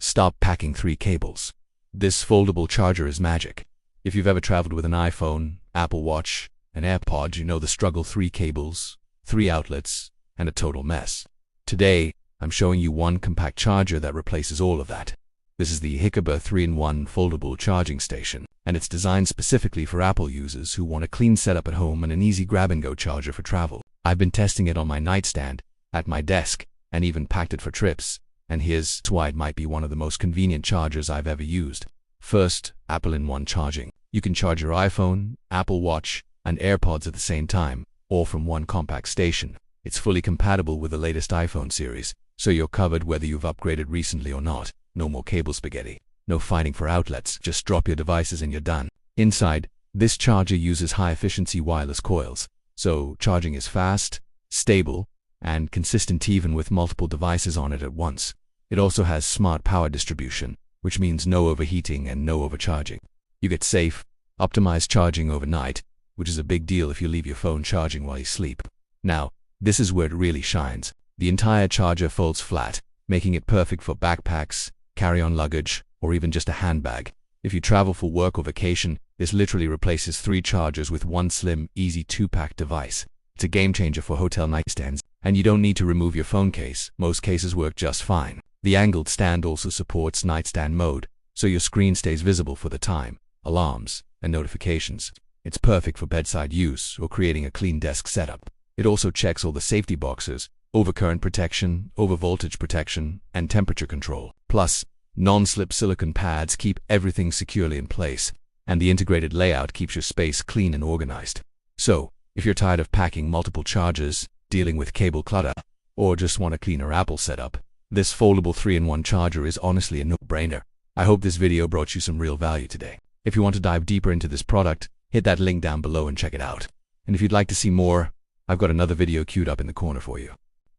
Stop packing 3 cables. This foldable charger is magic. If you've ever traveled with an iPhone, Apple Watch, and AirPods, you know the struggle: 3 cables, 3 outlets, and a total mess. Today, I'm showing you one compact charger that replaces all of that. This is the Hikaba 3-in-1 foldable charging station, and it's designed specifically for Apple users who want a clean setup at home and an easy grab-and-go charger for travel. I've been testing it on my nightstand, at my desk, and even packed it for trips, and here's why it might be one of the most convenient chargers I've ever used. First, Apple in one charging. You can charge your iPhone, Apple Watch, and AirPods at the same time, all from one compact station. It's fully compatible with the latest iPhone series, so you're covered whether you've upgraded recently or not. No more cable spaghetti. No fighting for outlets. Just drop your devices and you're done. Inside, this charger uses high-efficiency wireless coils, so charging is fast, stable, and consistent even with multiple devices on it at once. It also has smart power distribution, which means no overheating and no overcharging. You get safe, optimized charging overnight, which is a big deal if you leave your phone charging while you sleep. Now, this is where it really shines. The entire charger folds flat, making it perfect for backpacks, carry-on luggage, or even just a handbag. If you travel for work or vacation, this literally replaces 3 chargers with one slim, easy 2-pack device. It's a game changer for hotel nightstands, and you don't need to remove your phone case. Most cases work just fine. The angled stand also supports nightstand mode, so your screen stays visible for the time, alarms, and notifications. It's perfect for bedside use or creating a clean desk setup. It also checks all the safety boxes: overcurrent protection, overvoltage protection, and temperature control. Plus, non-slip silicone pads keep everything securely in place, and the integrated layout keeps your space clean and organized. So, if you're tired of packing multiple chargers, dealing with cable clutter, or just want a cleaner Apple setup, this foldable 3-in-1 charger is honestly a no-brainer. I hope this video brought you some real value today. If you want to dive deeper into this product, hit that link down below and check it out. And if you'd like to see more, I've got another video queued up in the corner for you.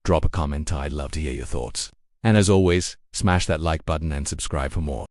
Drop a comment, I'd love to hear your thoughts. And as always, smash that like button and subscribe for more.